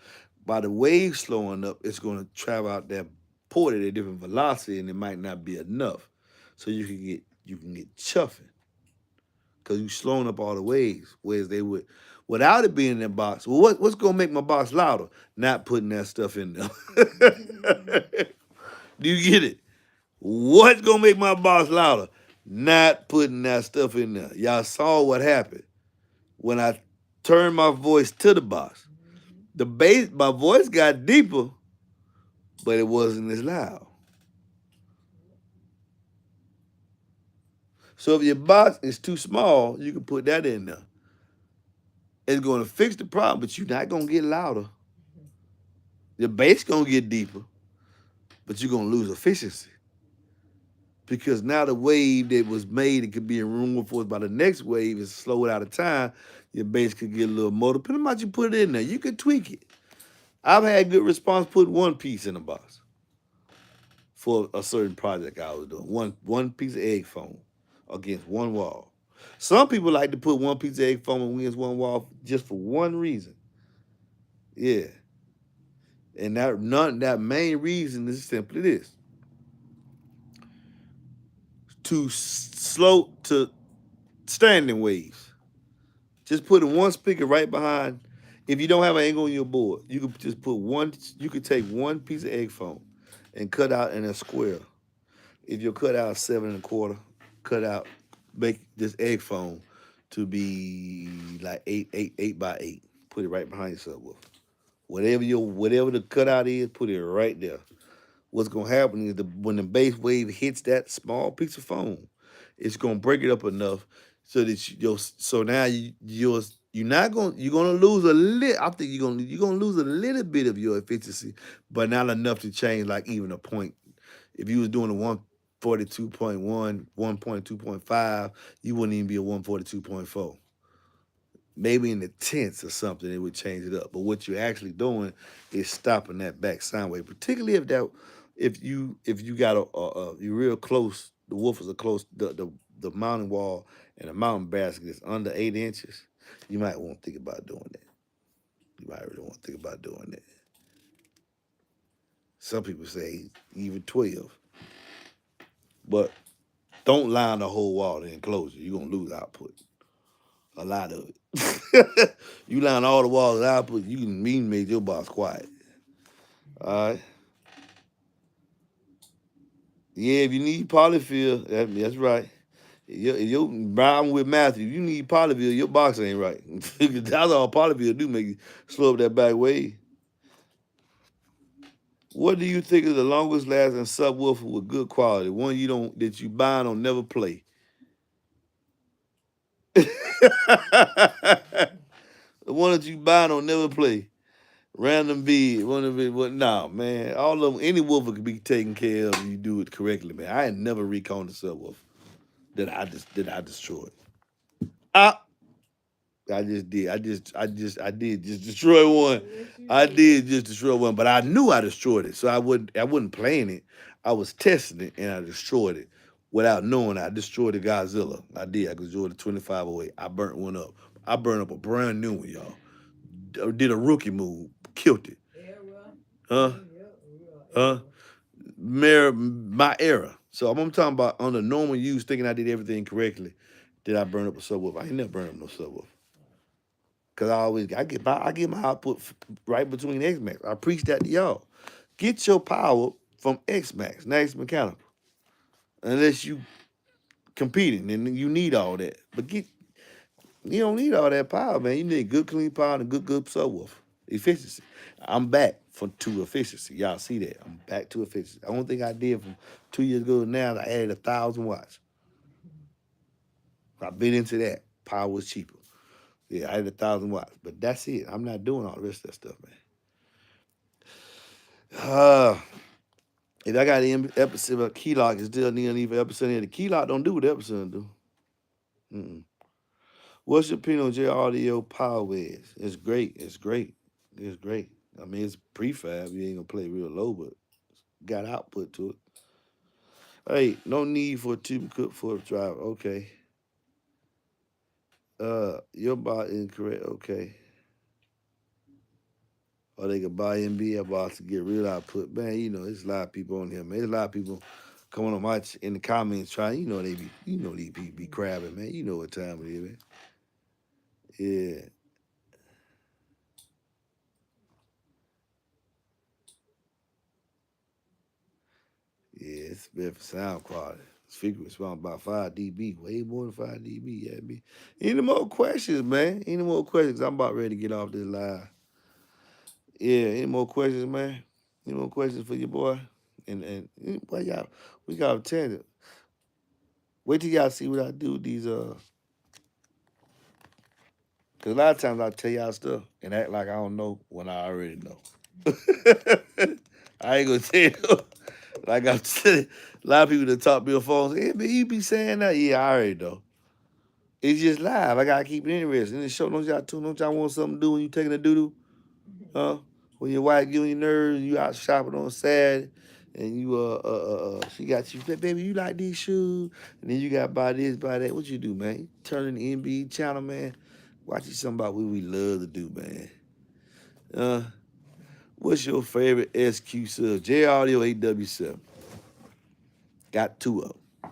by the wave slowing up, it's going to travel out that port at a different velocity, and it might not be enough. So you can get chuffing because you're slowing up all the waves, whereas they would without it being in that box. Well, what's gonna make my box louder? Not putting that stuff in there. Do you get it? What's gonna make my box louder? Not putting that stuff in there. Y'all saw what happened when I turned my voice to the box. The bass, my voice got deeper, but it wasn't as loud. So if your box is too small, you can put that in there. It's going to fix the problem, but you're not going to get louder. Your bass going to get deeper, but you're going to lose efficiency. Because now the wave that was made, it could be in room reinforced by the next wave, is slowed out of time. Your bass could get a little more. Depending on how you put it in there, you could tweak it. I've had good response putting one piece in the box for a certain project I was doing. One piece of egg foam against one wall. Some people like to put one piece of egg foam against one wall just for one reason. Yeah. And that main reason is simply this. To slow to standing waves. Just putting one speaker right behind. If you don't have an angle on your board, you could just put one. You could take one piece of egg foam and cut out in a square. If your cutout is 7 1/4, cut out, make this egg foam to be like 8 by 8. Put it right behind yourself with. Whatever the cutout is, put it right there. What's gonna happen is when the bass wave hits that small piece of foam, it's gonna break it up enough so that so now your you're gonna lose a little. I think you're gonna lose a little bit of your efficiency, but not enough to change like even a point. If you was doing a 142.1, 1.2.5, you wouldn't even be a 142.4. Maybe in the tenths or something, it would change it up. But what you're actually doing is stopping that back sound wave, particularly if you got you're real close, the woofers are close, the mountain wall and the mountain basket is under 8 inches. You might want to think about doing that. You might really want to think about doing that. Some people say even 12, but don't line the whole wall to enclosure. You're gonna lose output, a lot of it. You line all the walls with output, you can mean make your box quiet. All right. Yeah, if you need polyfill, that's right. If you're Brown with Matthew, you need polyfill, your box ain't right. That's all polyfill do, make you slow up that back wave. What do you think is the longest lasting subwoofer with good quality? One you don't that you buy and don't never play. The one that you buy and don't never play. Random bead, one of it. What? Nah, man. All of them, any woofer can be taken care of if you do it correctly, man. I ain't never reconned a subwoofer that I destroyed. Ah, I just did. I did just destroy one. Yes, you I did. did just destroy one, but I knew I destroyed it, so I wasn't playing it. I was testing it, and I destroyed it without knowing. I destroyed the Godzilla. I did. I destroyed the 2508. I burnt one up. I burned up a brand new one, y'all. Did a rookie move, killed it. Era. Huh? Yep, real Huh? era. My era. So I'm talking about under normal use, thinking I did everything correctly. Did I burn up a subwoofer? I ain't never burned up no subwoofer. Cause I get my output right between X Max. I preach that to y'all. Get your power from X Max, Max Mechanical. Unless you competing, then you need all that. But you don't need all that power, man. You need good clean power and good subwoofer. Efficiency. I'm back to efficiency. Y'all see that? I'm back to efficiency. The only thing I did from 2 years ago to now, I added 1,000 watts. I've been into that. Power was cheaper. Yeah, I had 1,000 watts. But that's it. I'm not doing all the rest of that stuff, man. If I got the episode of key lock, it's still need even episode in the key lock don't do what the episode do. Mm-mm. What's your opinion on J Audio Power Waves? It's great. It's great. It's great. I mean, it's prefab. You ain't gonna play real low, but got output to it. Hey, no need for a tube cook for a driver. Okay. Your bot incorrect. Okay. Or they could buy NBA bots to get real output. Man, there's a lot of people on here, man. There's a lot of people coming on in the comments trying. These people be crabbing, man. You know what time it is, man. Yeah, yeah. It's bad for sound quality. Speaker response about 5 dB, way more than 5 dB. Yeah, me. Any more questions, man? Any more questions? I'm about ready to get off this live. Yeah, any more questions, man? Any more questions for your boy? And boy, y'all, we got to tell it. Wait till y'all see what I do with these. Cause a lot of times I tell y'all stuff and act like I don't know when I already know. I ain't gonna tell you. Like I'm saying, a lot of people that talk me on phone say, "Hey, man, you be saying that?" Yeah, I already know. It's just live. I gotta keep it interesting. In the show, don't y'all want something to do when you taking a doo doo? Huh? When your wife get on your nerves, you out shopping on Saturday, and she got you, baby, you like these shoes, and then you got buy this, buy that. What you do, man? You turn in the NBA channel, man. Watch you something about what we love to do, man. Uh, what's your favorite SQ sub? J Audio 8W7. Got two of them.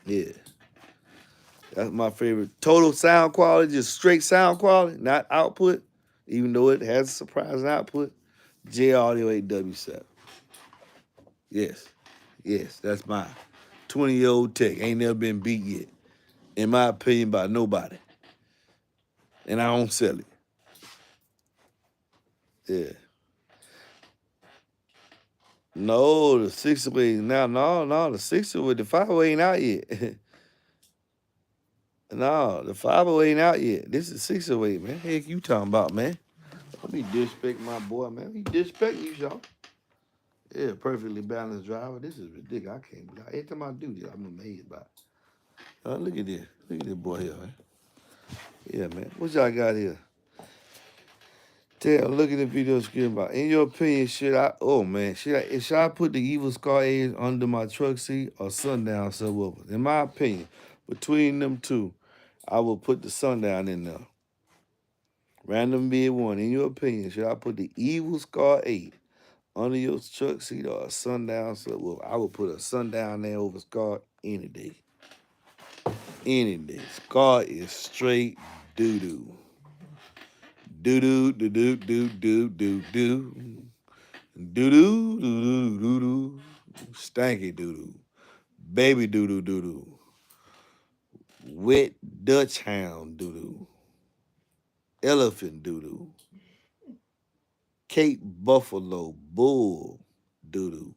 Yeah. That's my favorite. Total sound quality, just straight sound quality, not output, even though it has a surprising output. J Audio 8W7. Yes. Yes, that's mine. 20-year-old tech. Ain't never been beat yet. In my opinion, by nobody. And I don't sell it. Yeah. No, the 6-way now, no, the 6-way, the 5-way ain't out yet. No, the 508 ain't out yet. This is 608, man. Heck, you talking about, man? Don't be disrespecting my boy, man. He disrespecting you, y'all. Yeah, perfectly balanced driver. This is ridiculous. I can't believe. Every time I do this, I'm amazed by it. Look at this. Look at this boy here, man. Yeah, man. What y'all got here? Look at the video screen about. In your opinion, should I? Oh man, should I put the evil scar edge under my truck seat or sundown subwoofer? In my opinion, between them two, I will put the sundown in there. Random bid one. In your opinion, should I put the evil scar 8 under your truck seat or a sundown subwoofer? I would put a sundown there over scar any day. Any day. Scar is straight doo doo. Doo doo doo doo doo doo doo doo. Doo doo doo doo doo doo. Stanky doo doo. Baby doo doo doo doo. Wet Dutch hound doo doo. Elephant doo doo. Cape Buffalo bull doo doo.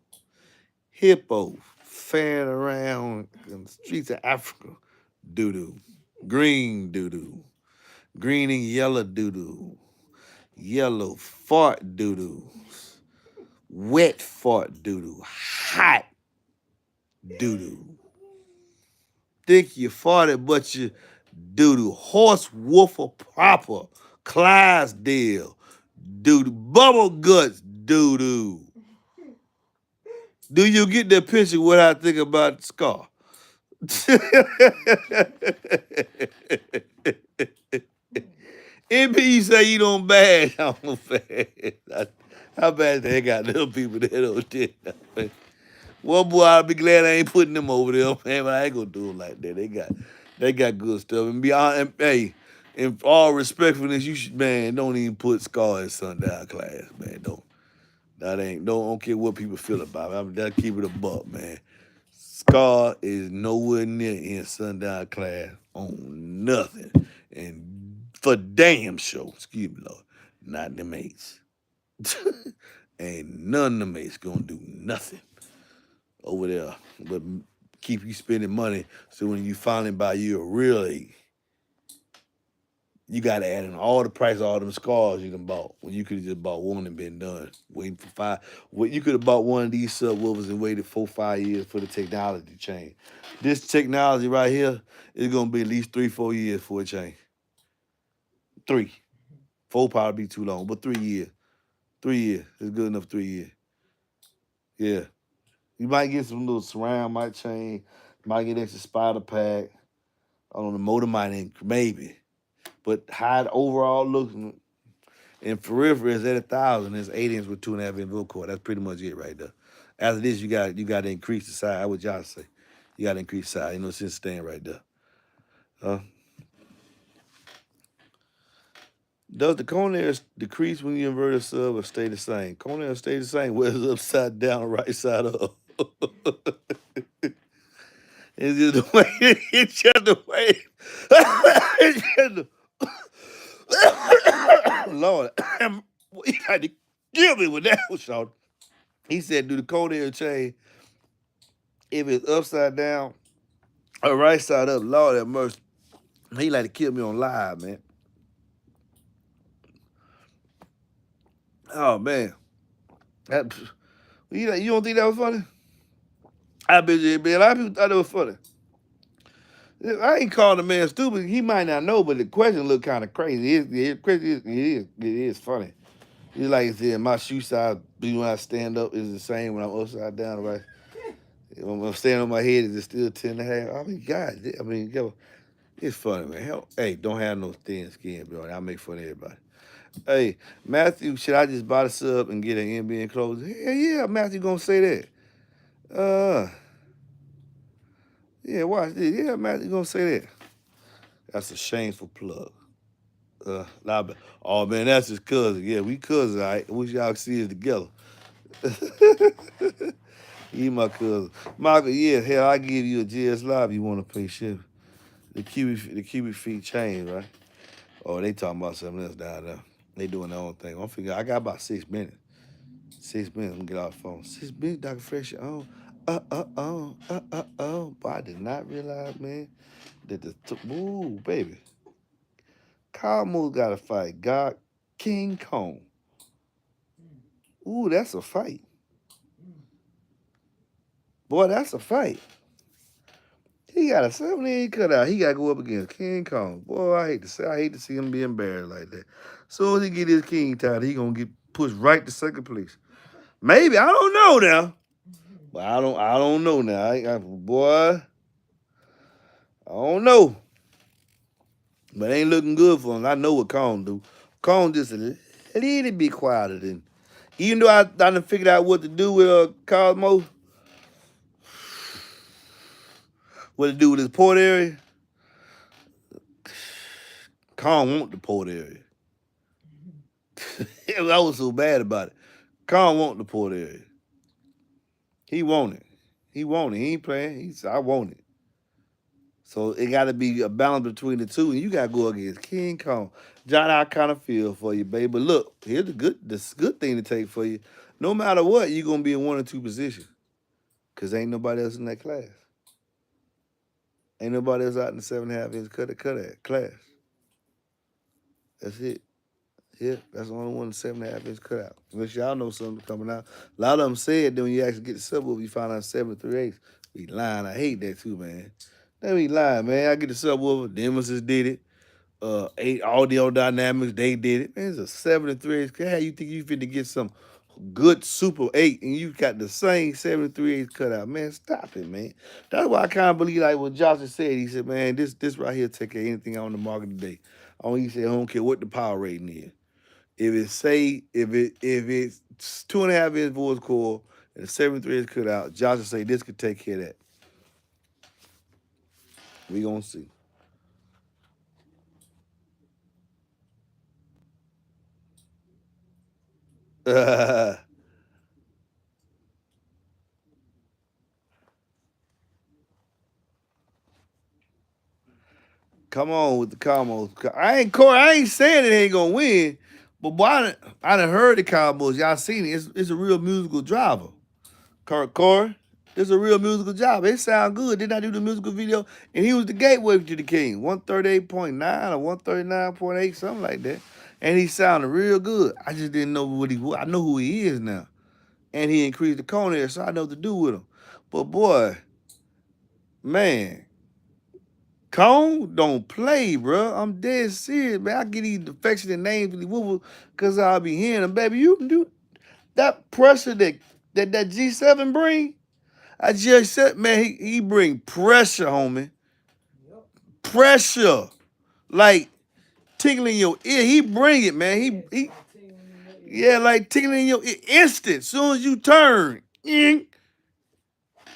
Hippo fan around in the streets of Africa doo doo. Green doo doo. Green and yellow doo doo. Yellow fart doo doo. Wet fart doo doo. Hot doo doo. Think you farted, but you doo doo. Horse woofer proper. Clydesdale doo doo. Bubble guts doo doo. Do you get the picture what I think about the scar? MP say you don't bad. I don't bad. How bad they got little people that don't do that? One boy, I'll be glad I ain't putting them over there, man. But I ain't gonna do them like that. They got good stuff. And hey, in all respectfulness, you should, man, don't even put Scar in sundown class, man. Don't care what people feel about it. I mean, that keep it a buck, man. Scar is nowhere near in sundown class on nothing. And for damn sure, excuse me, Lord, not the mates. Ain't none of the mates gonna do nothing over there but keep you spending money. So when you finally buy you a real egg, you got to add in all the price of all them scars you done bought when you could have just bought one and been done. Waiting for five. Well, you could have bought one of these subwoofers and waited 4-5 years for the technology to change. This technology right here is gonna be at least 3-4 years for a change. 3, 4 probably be too long, but 3 years. 3 years is good enough. 3 years. Yeah, you might get some little surround, might change, might get extra spider pack. On the motor might maybe, but how the overall looks and periphery is at 1,000. It's 8 inch with 2.5 inch vocal cord. That's pretty much it right there. After this, you got to increase the size. I would y'all say, you got to increase the size. You know, since staying right there. Uh, does the cone decrease when you invert a sub or stay the same? Cone stay the same, whether it's upside down or right side up. It's just the way it's just the way. It's just the, Lord, you had to kill me with that one, Sean. He said, do the cold change if it's upside down or right side up? Lord have mercy. He like to kill me on live, man. Oh, man. That, you don't think that was funny? I bet you, man. A lot of people thought it was funny. I ain't calling the man stupid. He might not know, but the question looked kind of crazy. It is funny. It's like I said, my shoe size when I stand up is the same when I'm upside down, right? When I'm standing on my head, is it still 10.5? I mean, God, I mean, yo, it's funny, man. Hell, hey, don't have no thin skin, bro. I make fun of everybody. Hey, Matthew, should I just buy the sub and get an MBEnclosures? Hell yeah, Matthew gonna say that. Uh, yeah, watch this. Yeah, Matthew gonna say that. That's a shameful plug. Oh man, that's his cousin. Yeah, we cousins. All right. I wish y'all could see us together. He my cousin. Michael, yeah, hell, I give you a GS Live if you want to pay shit. The cubic feet change, right? Oh, they talking about something else down there. They doing their own thing. I'm figuring I got about 6 minutes. 6 minutes. I'm gonna get off the phone. 6 minutes, Dr. Fresh. Oh. But I did not realize, man. Ooh, baby. Cosmo got to fight. God King Kong. Mm, Ooh, that's a fight. mm. Boy, that's a fight. He got a 17 cutout. He got to go up against King Kong. Boy, I hate to see him be embarrassed like that. Soon as he get his king title, he gonna get pushed right to second place. Maybe I don't know now, but I don't know now. Boy, I don't know, but it ain't looking good for him. I know what Kong do. Kong just a little bit quieter than. Even though I done figured out what to do with Cosmo, what to do with his port area, Kong want the port area. I was so bad about it. Khan want the port area. He want it. He want it. He ain't playing. He said, I want it. So it got to be a balance between the two, and you got to go against King Kong. John, I kind of feel for you, baby. But look, here's the good thing to take for you. No matter what, you're gonna be in one or two positions, cause ain't nobody else in that class. Ain't nobody else out in the 7.5 inch cut class. That's it. Yeah, that's the only one 7.5 inch cutout. Unless y'all know something coming out. A lot of them said then when you actually get the subwoofer, you find out 7.3/8. Be lying. I hate that too, man. They be lying, man. I get the subwoofer. Nemesis did it. Eight Audio Dynamics, they did it. Man, it's a 7.3/8. How you think you fit to get some good Super 8 and you got the same 7.3/8 cutout? Man, stop it, man. That's why I kind of believe like what Johnson said. He said, man, this right here take care of anything on the market today. He said, I don't care what the power rating is. If it's 2.5 inch voice core and a 7.3/8 cutout, Johnson say this could take care of that. We gonna see. Come on with the Cowboys. I ain't saying it ain't gonna win, but boy, I done heard the Cowboys. Y'all seen it. It's a real musical driver. Car. It's a real musical job. It sound good. Didn't I do the musical video? And he was the gateway to the king. 138.9 or 139.8, something like that. And he sounded real good. I just didn't know what he was. I know who he is now. And he increased the corner, so I know what to do with him. But boy, man, Cone don't play, bro. I'm dead serious, man. I get these affectionate names because I'll be hearing them. Baby, you can do that pressure that G7 bring. I just said, man, he bring pressure, homie. Yep. Pressure. Like tickling your ear. He bring it, man. Yes, He like tingling in your ear. yeah, like tickling your ear. Instant. Soon as you turn.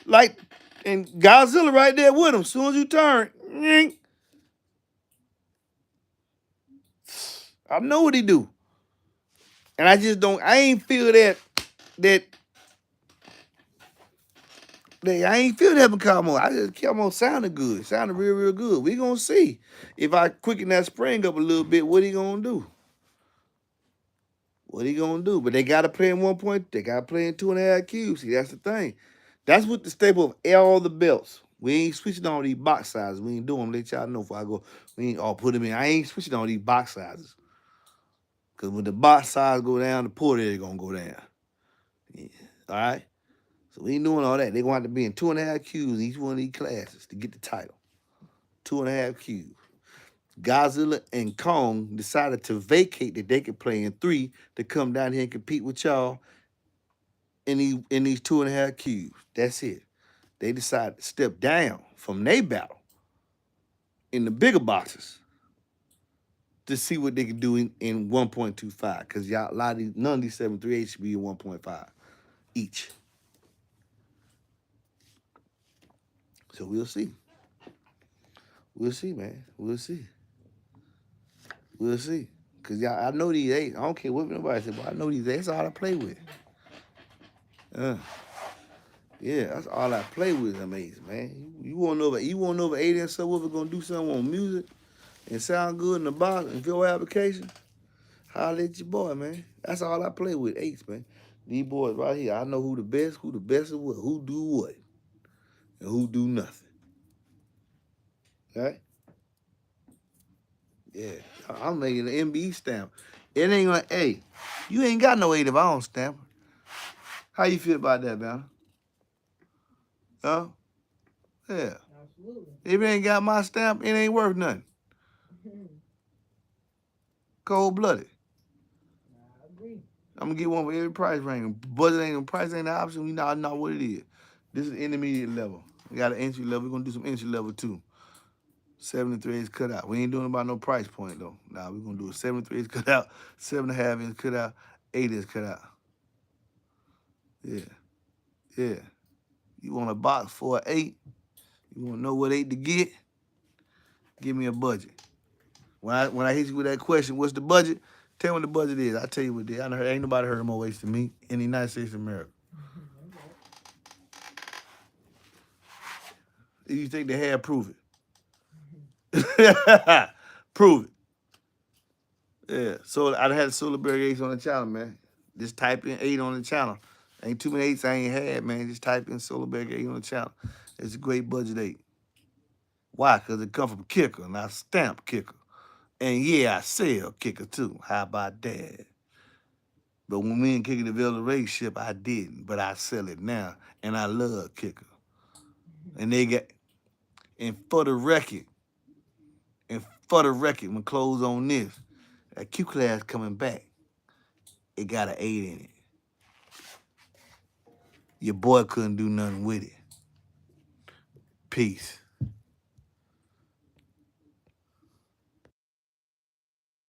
Like, and Godzilla right there with him. Soon as you turn. I know what he do. And I just don't, I ain't feel that I ain't feel that with Camo. I just Camo sounded good. Sounded real, real good. We gonna see. If I quicken that spring up a little bit, what he gonna do? What he gonna do? But they gotta play in 1 point. They gotta play in 2.5 cubes. See, that's the thing. That's what the staple of all the belts. We ain't switching on these box sizes. We ain't doing them. Let y'all know before I go. We ain't all put them in. I ain't switching on these box sizes. Cause when the box size go down, the port area gonna go down. Yeah. All right. So we ain't doing all that. They gonna have to be in 2.5 cubes each one of these classes to get the title. 2.5 cubes. Godzilla and Kong decided to vacate that they could play in three to come down here and compete with y'all in these 2.5 cubes. That's it. They decided to step down from their battle in the bigger boxes to see what they can do in 1.25. Because y'all, none of these 7.3/8 should be in 1.5 each. So we'll see. We'll see, man. We'll see. We'll see. Cause y'all, I know these eights. I don't care what nobody said, but I know these eights. That's all I play with. Uh, yeah, that's all I play with. Them eights, man. You want to know if 8 inch subwoofer gonna do something on music and sound good in the box and your application? Holla at your boy, man. That's all I play with. Eights, man. These boys right here. I know who the best of what, who do what, and who do nothing. Okay? Yeah. I'm making an MBE stamp. It ain't gonna, hey, you ain't got no 8 if I don't stamp. How you feel about that, man? Huh? Yeah. Absolutely. If it ain't got my stamp, it ain't worth nothing. Cold blooded. I agree. I'm gonna get one for every price range. Budget ain't price ain't the option. We not know what it is. This is intermediate level. We got an entry level. We're gonna do some entry level too. 73 inch cut out. We ain't doing about no price point though. Nah, we're gonna do a 73 inch cut out, 7.5 inch cut out, 8 inch cut out. Yeah, yeah. You want a box for an 8? You wanna know what 8 to get? Give me a budget. When I hit you with that question, what's the budget? Tell me what the budget is. I tell you what it is. Ain't nobody heard more waste than me in the United States of America. If you think they have, prove it. Prove it. Yeah. So I had solar barriers on the channel, man. Just type in 8 on the channel. Ain't too many 8s I ain't had, man. Just type in solar barrier 8 on the channel. It's a great budget 8. Why? Because it come from Kicker, and I stamp Kicker. And yeah, I sell Kicker too. How about that? But when me and Kicker developed a relationship, I didn't. But I sell it now. And I love Kicker. And they got, and for the record, when close on this, that Q class coming back, it got an 8 in it. Your boy couldn't do nothing with it. Peace.